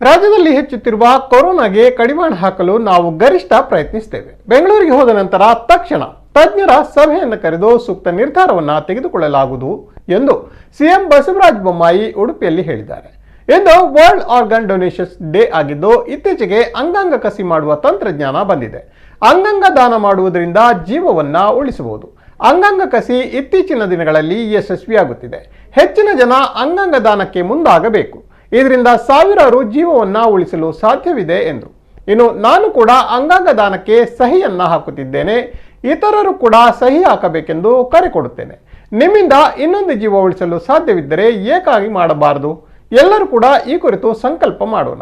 ರಾಜ್ಯದಲ್ಲಿ ಹೆಚ್ಚುತ್ತಿರುವ ಕೊರೋನಾಗೆ ಕಡಿವಾಣ ಹಾಕಲು ನಾವು ಗರಿಷ್ಠ ಪ್ರಯತ್ನಿಸುತ್ತೇವೆ. ಬೆಂಗಳೂರಿಗೆ ಹೋದ ನಂತರ ತಕ್ಷಣ ತಜ್ಞರ ಸಭೆಯನ್ನು ಕರೆದು ಸೂಕ್ತ ನಿರ್ಧಾರವನ್ನು ತೆಗೆದುಕೊಳ್ಳಲಾಗುವುದು ಎಂದು ಸಿಎಂ ಬಸವರಾಜ ಬೊಮ್ಮಾಯಿ ಉಡುಪಿಯಲ್ಲಿ ಹೇಳಿದ್ದಾರೆ. ಇಂದು ವರ್ಲ್ಡ್ ಆರ್ಗನ್ ಡೊನೇಷನ್ಸ್ ಡೇ ಆಗಿದ್ದು, ಇತ್ತೀಚೆಗೆ ಅಂಗಾಂಗ ಕಸಿ ಮಾಡುವ ತಂತ್ರಜ್ಞಾನ ಬಂದಿದೆ. ಅಂಗಾಂಗ ದಾನ ಮಾಡುವುದರಿಂದ ಜೀವವನ್ನ ಉಳಿಸಬಹುದು. ಅಂಗಾಂಗ ಕಸಿ ಇತ್ತೀಚಿನ ದಿನಗಳಲ್ಲಿ ಯಶಸ್ವಿಯಾಗುತ್ತಿದೆ. ಹೆಚ್ಚಿನ ಜನ ಅಂಗಾಂಗ ದಾನಕ್ಕೆ ಮುಂದಾಗಬೇಕು. ಇದರಿಂದ ಸಾವಿರಾರು ಜೀವವನ್ನ ಉಳಿಸಲು ಸಾಧ್ಯವಿದೆ ಎಂದರು. ಇನ್ನು ನಾನು ಕೂಡ ಅಂಗಾಂಗ ದಾನಕ್ಕೆ ಸಹಿಯನ್ನ ಹಾಕುತ್ತಿದ್ದೇನೆ. ಇತರರು ಕೂಡ ಸಹಿ ಹಾಕಬೇಕೆಂದು ಕರೆ ಕೊಡುತ್ತೇನೆ. ನಿಮ್ಮಿಂದ ಇನ್ನೊಂದು ಜೀವ ಉಳಿಸಲು ಸಾಧ್ಯವಿದ್ದರೆ ಏಕಾಗಿ ಮಾಡಬಾರದು. ಎಲ್ಲರೂ ಕೂಡ ಈ ಕುರಿತು ಸಂಕಲ್ಪ ಮಾಡೋಣ.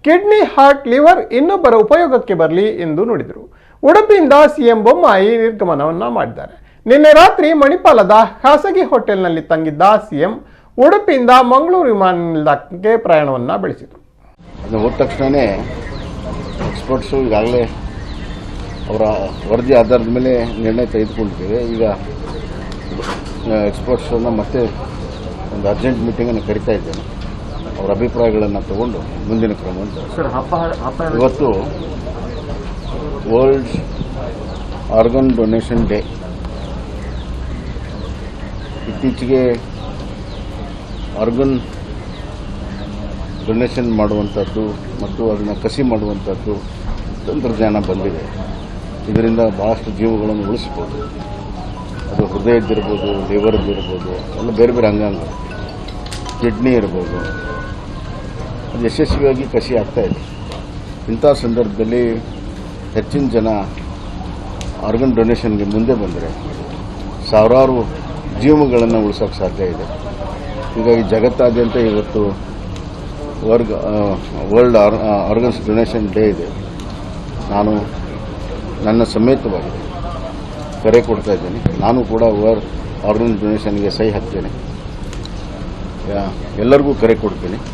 ಕಿಡ್ನಿ, ಹಾರ್ಟ್, ಲಿವರ್ ಇನ್ನೊಬ್ಬರ ಉಪಯೋಗಕ್ಕೆ ಬರಲಿ ಎಂದು ನುಡಿದರು. ಉಡುಪಿಯಿಂದ ಸಿಎಂ ಬೊಮ್ಮಾಯಿ ನಿರ್ಗಮನವನ್ನ ಮಾಡಿದ್ದಾರೆ. ನಿನ್ನೆ ರಾತ್ರಿ ಮಣಿಪಾಲದ ಖಾಸಗಿ ಹೋಟೆಲ್ನಲ್ಲಿ ತಂಗಿದ್ದ ಸಿಎಂ ಉಡುಪಿಯಿಂದ ಮಂಗಳೂರು ವಿಮಾನ ನಿಲ್ದಾಣಕ್ಕೆ ಪ್ರಯಾಣವನ್ನ ಬೆಳೆಸಿದರು. ಹೋದ ತಕ್ಷಣವೇ ಎಕ್ಸ್ಪರ್ಟ್ಸು ಈಗಾಗಲೇ ಅವರ ವರದಿ ಆಧಾರದ ಮೇಲೆ ನಿರ್ಣಯ ತೆಗೆದುಕೊಂಡಿದ್ದೇವೆ. ಈಗ ಎಕ್ಸ್ಪರ್ಟ್ಸನ್ನು ಮತ್ತೆ ಒಂದು ಅರ್ಜೆಂಟ್ ಮೀಟಿಂಗನ್ನು ಕರಿತಾ ಇದ್ದೇನೆ. ಅವರ ಅಭಿಪ್ರಾಯಗಳನ್ನು ತಗೊಂಡು ಮುಂದಿನ ಕ್ರಮ ಅಂತ. ಇವತ್ತು ವರ್ಲ್ಡ್ ಆರ್ಗನ್ ಡೊನೇಷನ್ ಡೇ. ಇತ್ತೀಚೆಗೆ ಆರ್ಗನ್ ಡೊನೇಷನ್ ಮಾಡುವಂಥದ್ದು ಮತ್ತು ಅದನ್ನು ಕಸಿ ಮಾಡುವಂಥದ್ದು ತಂತ್ರಜ್ಞಾನ ಬಂದಿದೆ. ಇದರಿಂದ ಭಾಳಷ್ಟು ಜೀವಗಳನ್ನು ಉಳಿಸ್ಬೋದು. ಅದು ಹೃದಯದ್ದಿರ್ಬೋದು, ಲಿವರ್ದಿರ್ಬೋದು, ಎಲ್ಲ ಬೇರೆ ಬೇರೆ ಅಂಗಾಂಗ, ಕಿಡ್ನಿ ಇರ್ಬೋದು, ಅದು ಯಶಸ್ವಿಯಾಗಿ ಕಸಿ ಆಗ್ತಾಯಿದೆ. ಇಂಥ ಸಂದರ್ಭದಲ್ಲಿ ಹೆಚ್ಚಿನ ಜನ ಆರ್ಗನ್ ಡೊನೇಷನ್ಗೆ ಮುಂದೆ ಬಂದರೆ ಸಾವಿರಾರು ಜೀವಗಳನ್ನು ಉಳಿಸೋಕ್ಕೆ ಸಾಧ್ಯ ಇದೆ. ಹೀಗಾಗಿ ಜಗತ್ತಾದ್ಯಂತ ಇವತ್ತು ವರ್ಲ್ಡ್ ಆರ್ಗನ್ಸ್ ಡೊನೇಷನ್ ಡೇ ಇದೆ. ನಾನು ನನ್ನ ಸಮೇತವಾಗಿ ಕರೆ ಕೊಡ್ತಾ ಇದ್ದೇನೆ. ನಾನು ಕೂಡ ವರ್ಲ್ಡ್ ಆರ್ಗನ್ ಡೊನೇಷನ್ಗೆ ಸಹಿ ಹಾಕ್ತೇನೆ. ಎಲ್ಲರಿಗೂ ಕರೆ ಕೊಡ್ತೀನಿ.